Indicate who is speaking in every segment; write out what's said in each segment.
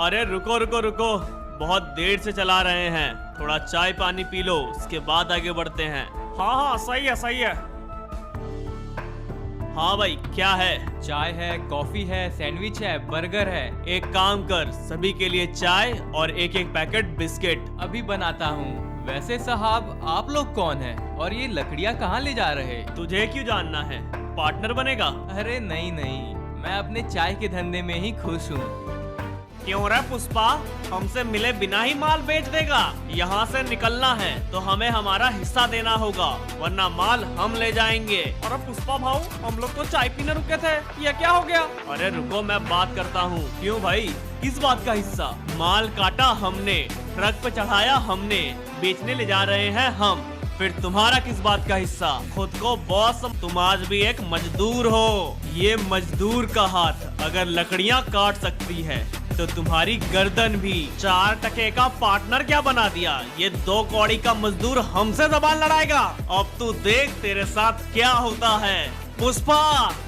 Speaker 1: अरे रुको रुको रुको, बहुत देर से चला रहे हैं, थोड़ा चाय पानी पी लो, उसके बाद आगे बढ़ते हैं। हाँ हाँ सही है सही है। हाँ भाई क्या है?
Speaker 2: चाय है, कॉफी है, सैंडविच है, बर्गर है।
Speaker 1: एक काम कर, सभी के लिए चाय और एक एक पैकेट बिस्किट।
Speaker 2: अभी बनाता हूँ। वैसे साहब आप लोग कौन हैं और ये लकड़ियाँ कहाँ ले जा रहे?
Speaker 1: तुझे क्यों जानना है? पार्टनर बनेगा?
Speaker 2: अरे नहीं नहीं, मैं अपने चाय के धंधे में ही खुश हूँ।
Speaker 1: क्यों रे पुष्पा, हमसे मिले बिना ही माल बेच देगा? यहाँ से निकलना है तो हमें हमारा हिस्सा देना होगा, वरना माल हम ले जाएंगे। अरे पुष्पा भाऊ, हम लोग तो चाय पीने रुके थे, ये क्या हो गया? अरे रुको मैं बात करता हूँ। क्यों भाई, किस बात का हिस्सा? माल काटा हमने, ट्रक पे चढ़ाया हमने, बेचने ले जा रहे हैं हम, फिर तुम्हारा किस बात का हिस्सा? खुद को बॉस, तुम आज भी एक मजदूर हो। ये मजदूर का हाथ अगर लकड़ियाँ काट सकती है तो तुम्हारी गर्दन भी। 4 टके का पार्टनर क्या बना दिया? ये 2 कौड़ी का मजदूर हमसे जबान लड़ाएगा? अब तू देख तेरे साथ क्या होता है। पुष्पा,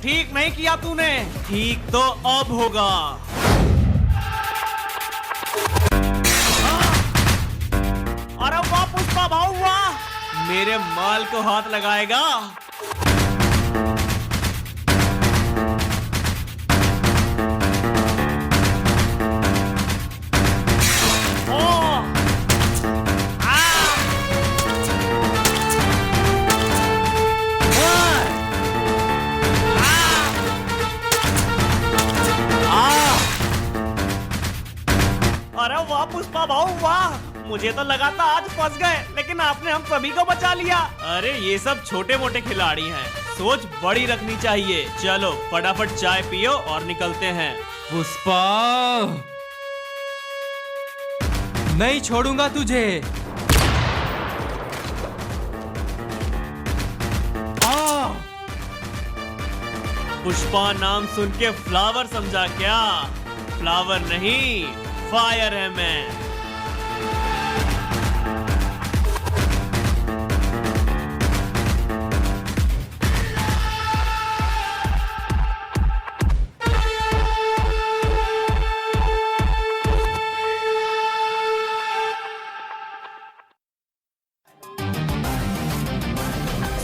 Speaker 1: ठीक नहीं किया तूने। ठीक तो अब होगा। अरे वाह पुष्पा भाऊ वाह, मेरे माल को हाथ लगाएगा। अरे वाह पुष्पा भाऊ वाह, मुझे तो लगा था आज फंस गए, लेकिन आपने हम सभी को बचा लिया। अरे ये सब छोटे मोटे खिलाड़ी हैं, सोच बड़ी रखनी चाहिए। चलो फटाफट चाय पियो और निकलते हैं।
Speaker 2: पुष्पा, नहीं छोड़ूंगा तुझे।
Speaker 1: पुष्पा नाम सुन के फ्लावर समझा क्या? फ्लावर नहीं, फायर है मैं।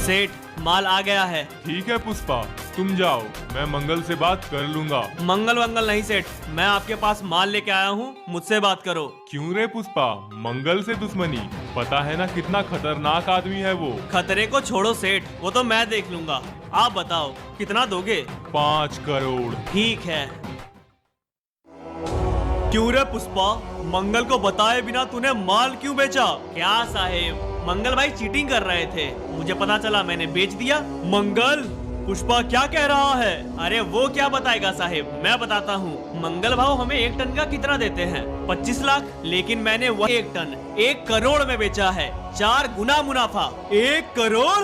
Speaker 1: सेठ, माल आ गया है।
Speaker 3: ठीक है पुष्पा, तुम जाओ, मैं मंगल से बात कर लूंगा।
Speaker 1: मंगल वंगल नहीं सेठ, मैं आपके पास माल लेके आया हूँ, मुझसे बात करो।
Speaker 3: क्यों रे पुष्पा, मंगल से दुश्मनी? पता है ना कितना खतरनाक आदमी है वो।
Speaker 1: खतरे को छोड़ो सेठ, वो तो मैं देख लूंगा। आप बताओ कितना दोगे?
Speaker 3: 5 करोड़।
Speaker 1: ठीक है। क्यों रे पुष्पा, मंगल को बताए बिना तूने माल क्यों बेचा? क्या साहेब, मंगल भाई चीटिंग कर रहे थे, मुझे पता चला, मैंने बेच दिया। मंगल, पुष्पा क्या कह रहा है? अरे वो क्या बताएगा साहेब, मैं बताता हूँ। मंगल भाव हमें 1 टन का कितना देते हैं? 25 लाख, लेकिन मैंने वह 1 टन 1 करोड़ में बेचा है। 4 गुना मुनाफा। 1 करोड़?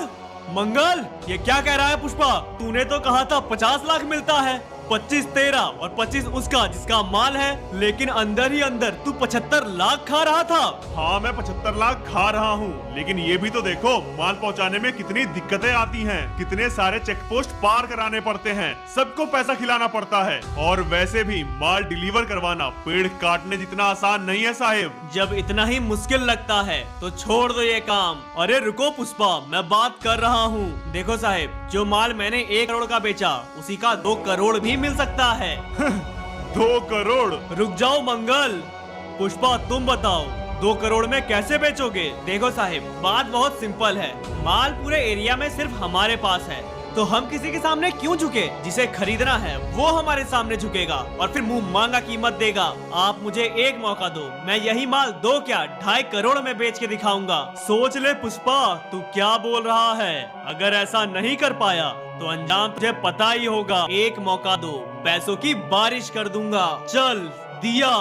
Speaker 1: मंगल ये क्या कह रहा है पुष्पा? तूने तो कहा था 50 लाख मिलता है। 25 तेरा और 25 उसका जिसका माल है, लेकिन अंदर ही अंदर तू 75 लाख खा रहा था।
Speaker 4: हाँ मैं 75 लाख खा रहा हूँ, लेकिन ये भी तो देखो माल पहुँचाने में कितनी दिक्कतें आती हैं, कितने सारे चेक पोस्ट पार कराने पड़ते हैं, सबको पैसा खिलाना पड़ता है, और वैसे भी माल डिलीवर करवाना पेड़ काटने जितना आसान नहीं है साहेब।
Speaker 1: जब इतना ही मुश्किल लगता है तो छोड़ दो ये काम। अरे रुको पुष्पा, मैं बात कर रहा हूँ। देखो साहेब, जो माल मैंने 1 करोड़ का बेचा, उसी का 2 करोड़ भी मिल सकता है।
Speaker 4: 2 करोड़?
Speaker 1: रुक जाओ मंगल, पुष्पा तुम बताओ 2 करोड़ में कैसे बेचोगे? देखो साहिब, बात बहुत सिंपल है, माल पूरे एरिया में सिर्फ हमारे पास है, तो हम किसी के सामने क्यों झुके? जिसे खरीदना है वो हमारे सामने झुकेगा और फिर मुंह मांगा कीमत देगा। आप मुझे एक मौका दो, मैं यही माल 2 क्या 2.5 करोड़ में बेच के दिखाऊंगा। सोच ले पुष्पा, तू क्या बोल रहा है? अगर ऐसा नहीं कर पाया तो अंजाम तुझे पता ही होगा। एक मौका दो, पैसों की बारिश कर दूंगा। चल दिया।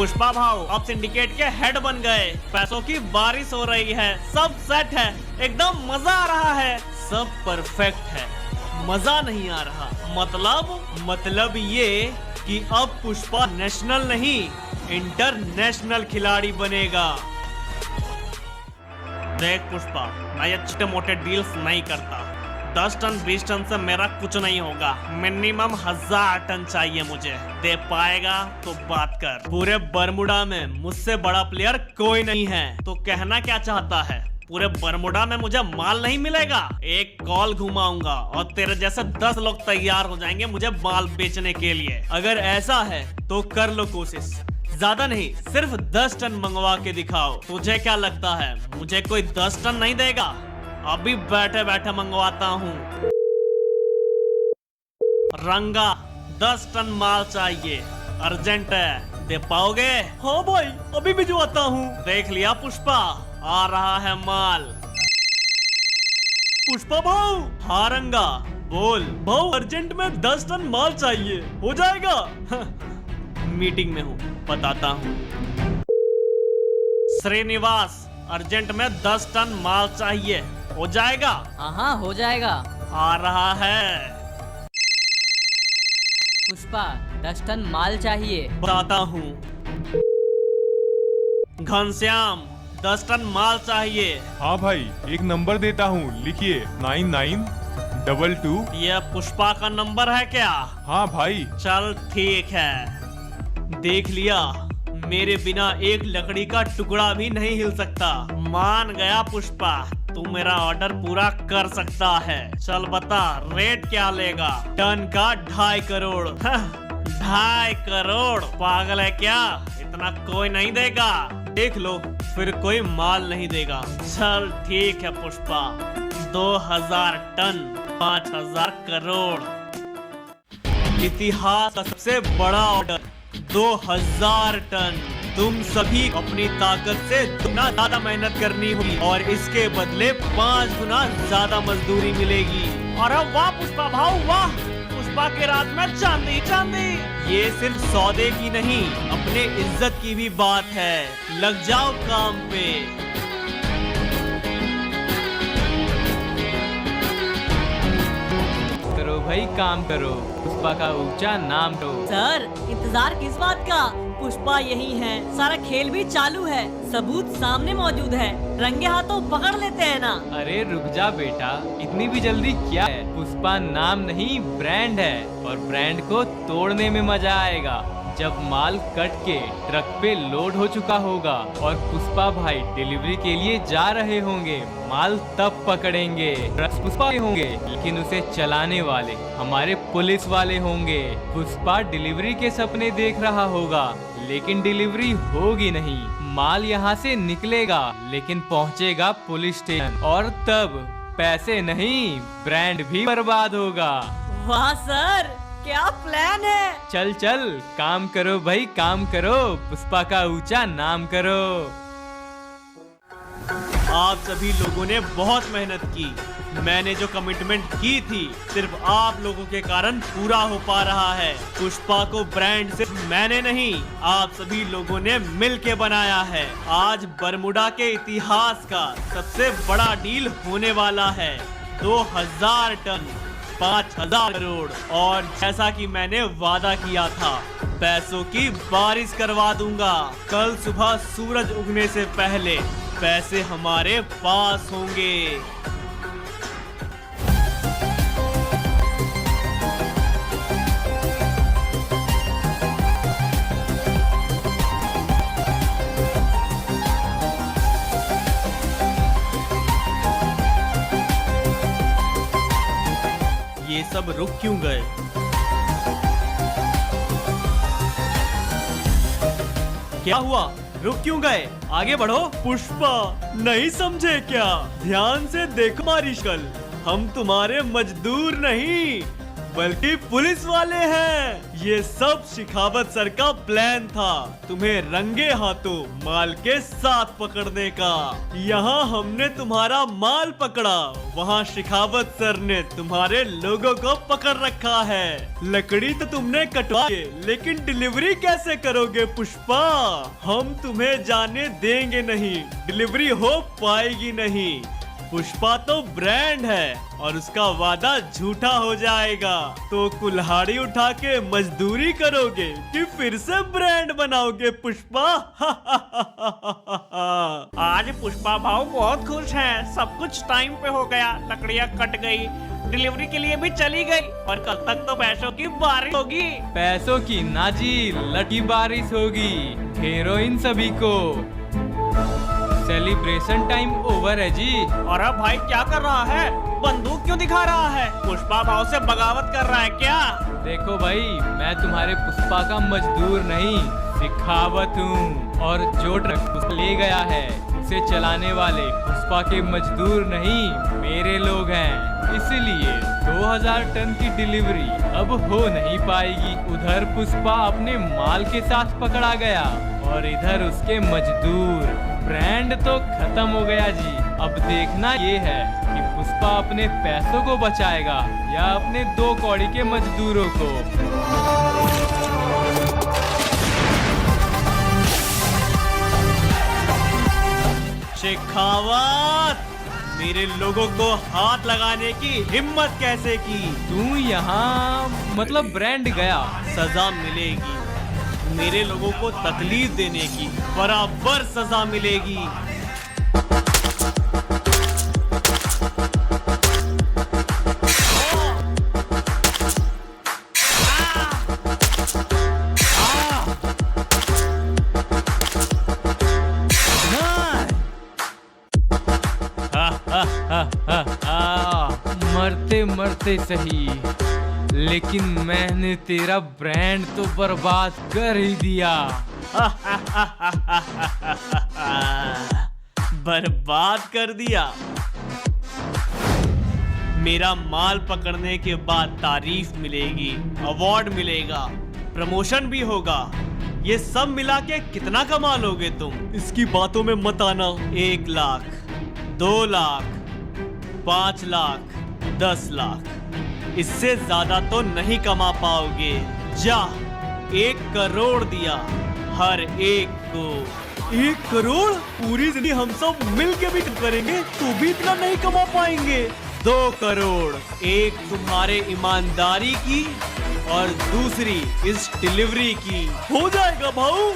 Speaker 1: पुष्पा भाव अब सिंडिकेट के हेड बन गए, पैसों की बारिश हो रही है, सब सेट है, एकदम मजा आ रहा है, सब परफेक्ट है। मजा नहीं आ रहा मतलब ये कि अब पुष्पा नेशनल नहीं इंटरनेशनल खिलाड़ी बनेगा। देख पुष्पा, मैं ये छोटे मोटे डील्स नहीं करता, 10 टन 20 टन से मेरा कुछ नहीं होगा, मिनिमम 1000 टन चाहिए मुझे। दे पाएगा तो बात कर। पूरे बरमुडा में मुझसे बड़ा प्लेयर कोई नहीं है। तो कहना क्या चाहता है, पूरे बरमुडा में मुझे माल नहीं मिलेगा? एक कॉल घुमाऊंगा और तेरे जैसे 10 लोग तैयार हो जाएंगे मुझे माल बेचने के लिए। अगर ऐसा है तो कर लो कोशिश, ज्यादा नहीं, सिर्फ 10 टन मंगवा के दिखाओ। तुझे क्या लगता है मुझे कोई 10 टन नहीं देगा? अभी बैठे बैठे मंगवाता हूँ। रंगा 10 टन माल चाहिए, अर्जेंट है, दे पाओगे? हाँ भाई, अभी भिजवाता हूँ। देख लिया पुष्पा, आ रहा है माल। पुष्पा भाऊ। हाँ रंगा बोल। भाऊ अर्जेंट में 10 टन माल चाहिए, हो जाएगा? मीटिंग में हूँ, बताता हूँ। श्रीनिवास, अर्जेंट में 10 टन माल चाहिए, हो जाएगा?
Speaker 5: हाँ हो जाएगा।
Speaker 1: आ रहा है।
Speaker 5: पुष्पा 10 टन माल चाहिए।
Speaker 1: बताता हूँ। घनश्याम 10 टन माल चाहिए।
Speaker 3: हाँ भाई, एक नंबर देता हूँ, लिखिए 9922।
Speaker 1: यह पुष्पा का नंबर है क्या?
Speaker 3: हाँ भाई।
Speaker 1: चल ठीक है, देख लिया, मेरे बिना एक लकड़ी का टुकड़ा भी नहीं हिल सकता। मान गया पुष्पा, तू मेरा ऑर्डर पूरा कर सकता है। चल बता रेट क्या लेगा? टन का 2.5 करोड़। 2.5 करोड़? पागल है क्या? इतना कोई नहीं देगा। देख लो, फिर कोई माल नहीं देगा। चल ठीक है पुष्पा, 2000 टन 5000 करोड़। इतिहास का सबसे बड़ा ऑर्डर 2000 टन। तुम सभी अपनी ताकत से दुगना ज्यादा मेहनत करनी होगी और इसके बदले 5 गुना ज्यादा मजदूरी मिलेगी। अरे वाह पुष्पा भाऊ वाह, पुष्पा के राज में चांदी चांदी। ये सिर्फ सौदे की नहीं, अपने इज्जत की भी बात है। लग जाओ काम पे।
Speaker 2: करो भाई काम करो, पुष्पा का ऊंचा नाम लो।
Speaker 6: सर इंतजार किस बात का? पुष्पा यही है, सारा खेल भी चालू है, सबूत सामने मौजूद है, रंगे हाथों पकड़ लेते हैं ना।
Speaker 2: अरे रुक जा बेटा, इतनी भी जल्दी क्या है? पुष्पा नाम नहीं ब्रांड है और ब्रांड को तोड़ने में मजा आएगा जब माल कट के ट्रक पे लोड हो चुका होगा और पुष्पा भाई डिलीवरी के लिए जा रहे होंगे। माल तब पकड़ेंगे। ट्रक पुष्पा के होंगे लेकिन उसे चलाने वाले हमारे पुलिस वाले होंगे। पुष्पा डिलीवरी के सपने देख रहा होगा लेकिन डिलीवरी होगी नहीं। माल यहाँ से निकलेगा लेकिन पहुँचेगा पुलिस स्टेशन और तब पैसे नहीं ब्रांड भी बर्बाद होगा।
Speaker 6: वाह सर, क्या प्लान है?
Speaker 2: चल चल काम करो भाई, काम करो, पुष्पा का ऊंचा नाम करो।
Speaker 1: आप सभी लोगों ने बहुत मेहनत की। मैंने जो कमिटमेंट की थी सिर्फ आप लोगों के कारण पूरा हो पा रहा है। पुष्पा को ब्रांड सिर्फ मैंने नहीं, आप सभी लोगों ने मिल के बनाया है। आज बरमुडा के इतिहास का सबसे बड़ा डील होने वाला है। 2000 टन 5000 करोड़ और जैसा कि मैंने वादा किया था, पैसों की बारिश करवा दूंगा। कल सुबह सूरज उगने से पहले पैसे हमारे पास होंगे। ये सब रुक क्यों गए? क्या हुआ? रुक क्यों गए? आगे बढ़ो। पुष्पा नहीं समझे क्या? ध्यान से देखो हमारी शक्ल, हम तुम्हारे मजदूर नहीं, बल्कि पुलिस वाले हैं। ये सब शिखावत सर का प्लान था, तुम्हें रंगे हाथों माल के साथ पकड़ने का। यहाँ हमने तुम्हारा माल पकड़ा, वहाँ शिखावत सर ने तुम्हारे लोगों को पकड़ रखा है। लकड़ी तो तुमने कटवाई, लेकिन डिलीवरी कैसे करोगे पुष्पा? हम तुम्हें जाने देंगे नहीं, डिलीवरी हो पाएगी नहीं। पुष्पा तो ब्रांड है और उसका वादा झूठा हो जाएगा। तो कुल्हाड़ी उठा के मजदूरी करोगे कि फिर से ब्रांड बनाओगे पुष्पा? आज पुष्पा भाव बहुत खुश हैं। सब कुछ टाइम पे हो गया, लकड़ियाँ कट गई, डिलीवरी के लिए भी चली गई और कल तक तो पैसों की बारिश होगी।
Speaker 2: पैसों की नाजी लकी बारिश होगी। घेरो इन सभी को, सेलिब्रेशन टाइम ओवर है जी।
Speaker 1: और अब भाई क्या कर रहा है? बंदूक क्यों दिखा रहा है? पुष्पा भाव से बगावत कर रहा है क्या?
Speaker 2: देखो भाई, मैं तुम्हारे पुष्पा का मजदूर नहीं, शिखावत हूँ। और जो ट्रक ले गया है, उसे चलाने वाले पुष्पा के मजदूर नहीं, मेरे लोग हैं। इसलिए 2000 टन की डिलीवरी अब हो नहीं पाएगी। उधर पुष्पा अपने माल के साथ पकड़ा गया और इधर उसके मजदूर। ब्रांड तो खत्म हो गया जी। अब देखना ये है कि पुष्पा अपने पैसों को बचाएगा या अपने 2 कौड़ी के मजदूरों को।
Speaker 1: शेखावत, मेरे लोगों को हाथ लगाने की हिम्मत कैसे की?
Speaker 2: तू यहाँ मतलब ब्रांड गया।
Speaker 1: सजा मिलेगी, मेरे लोगों को तकलीफ देने की बराबर सजा मिलेगी।
Speaker 2: मरते मरते सही, लेकिन मैंने तेरा ब्रांड तो बर्बाद कर ही दिया।
Speaker 1: बर्बाद कर दिया? मेरा माल पकड़ने के बाद तारीफ मिलेगी, अवार्ड मिलेगा, प्रमोशन भी होगा। ये सब मिला के कितना कमा लोगे तुम? इसकी बातों में मत आना। 1 लाख, 2 लाख, 5 लाख, 10 लाख, इससे ज्यादा तो नहीं कमा पाओगे। जा, 1 करोड़ दिया हर एक को। 1 करोड़? पूरी जिंदगी हम सब मिल के भी करेंगे तो भी इतना नहीं कमा पाएंगे। 2 करोड़, एक तुम्हारे ईमानदारी की और दूसरी इस डिलीवरी की। हो जाएगा भाऊ।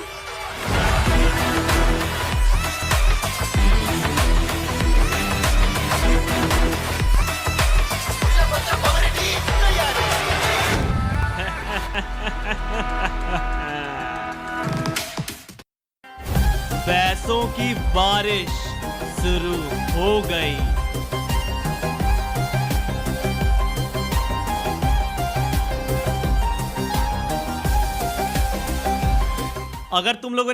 Speaker 1: पैसों की बारिश शुरू हो गई। अगर तुम लोगों